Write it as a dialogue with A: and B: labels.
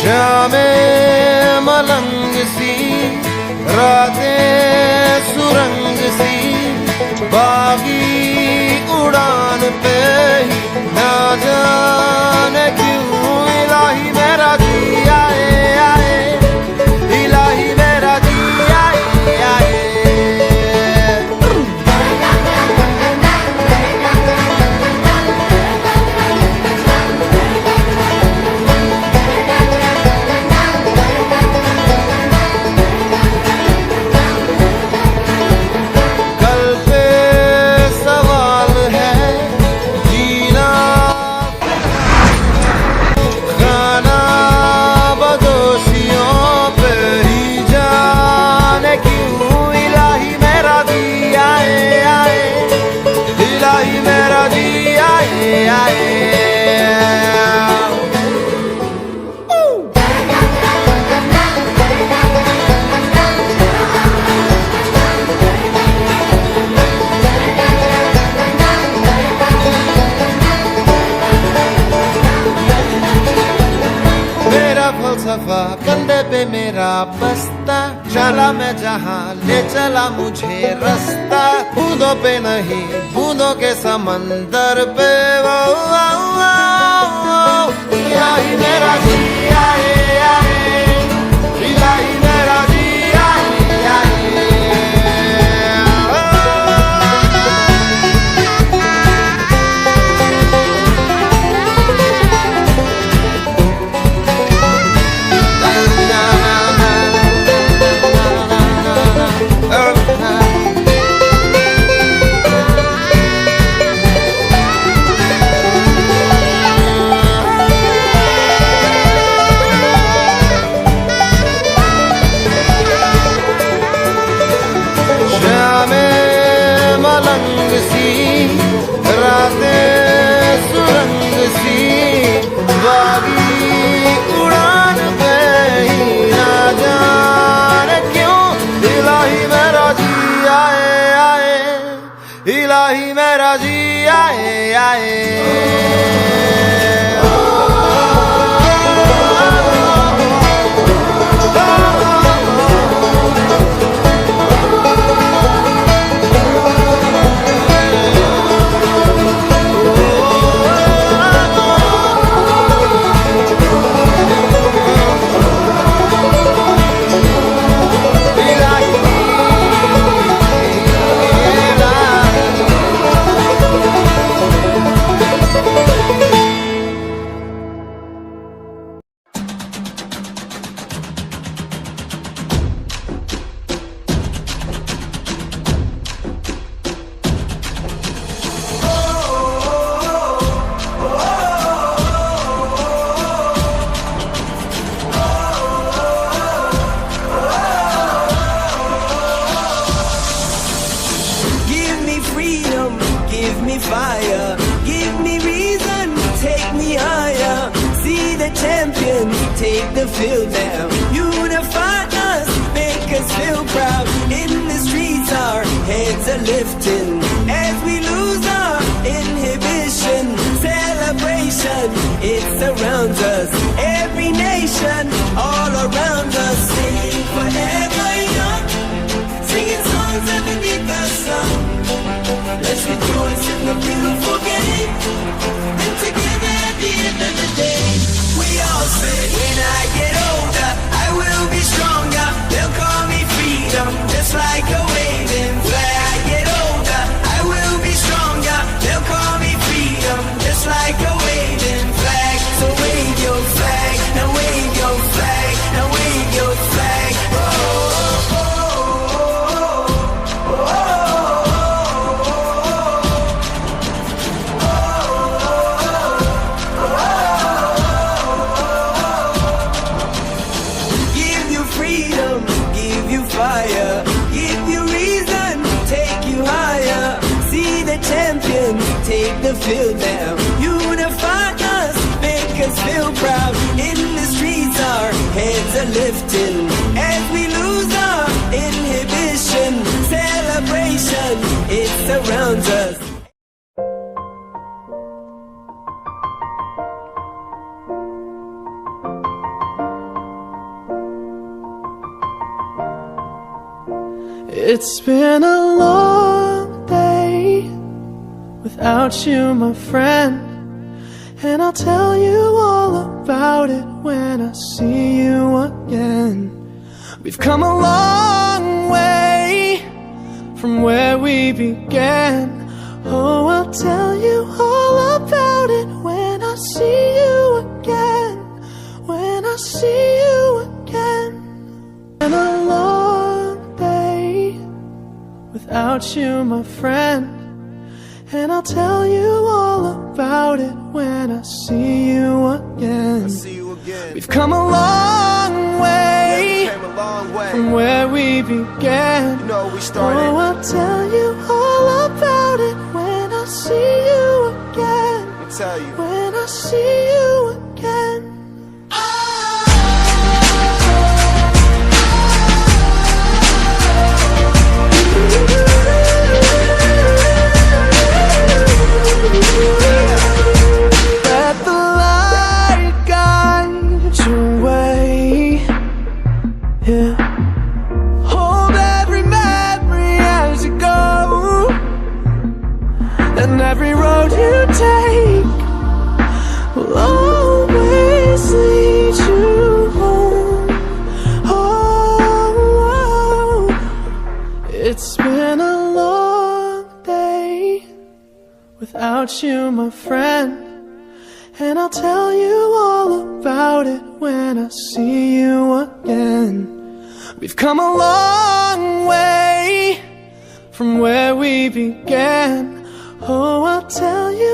A: शामे मलंग सी रातें सुरंग सी बागी उड़ान पे ही ना जाने क्यों इलाही मेरा जी आए आए इलाही मेरा जी आए आए फलसफा कंधे पे मेरा बस्ता चला मैं जहाँ ले चला मुझे रास्ता बूंदों पे नहीं बूंदों के समंदर पे वो इलाही मेरा जी आए आए इलाही मेरा जी आए आए इलाही मेरा जी आए आए
B: fire, give me reason, take me higher. See the champions take the field now. Unify us, make us feel proud. In the streets our heads are lifting as we lose our inhibition. Celebration, it surrounds us. Every nation, all around us. Sing forever young, singing songs underneath the sun. Let's rejoice in the beautiful game, and together at the end of the day, we all say, when I get older, I will be stronger. They'll call me freedom, just like a waving flag. I get older, I will be stronger. They'll call me freedom, just like a waving flag. So wave your flag, now wave your flag, now wave your flag. Oh, oh, oh, oh, oh, oh. Fire, give you reason, take you higher. See the champions take the field now. Unify us, make us feel proud. In the streets our heads are lifting as we lose our inhibition. Celebration, it surrounds us. It's been a long day without you, my friend, and I'll tell you all about it when I see you again. We've come a long way from where we began. Oh, I'll tell you all about it when I see you again. When I see you again. Been a long day without you, my friend, and I'll tell you all about it when I see you again. We've come a long way, from where we began. Oh, I'll tell you all about it when I see you again. When I see you again. Let the light guide your way. Yeah. Hold every memory as you go, and every road you take will always lead you home. Oh, it's been a long day without you, my friend, and I'll tell you all about it when I see you again. We've come a long way from where we began. Oh, I'll tell you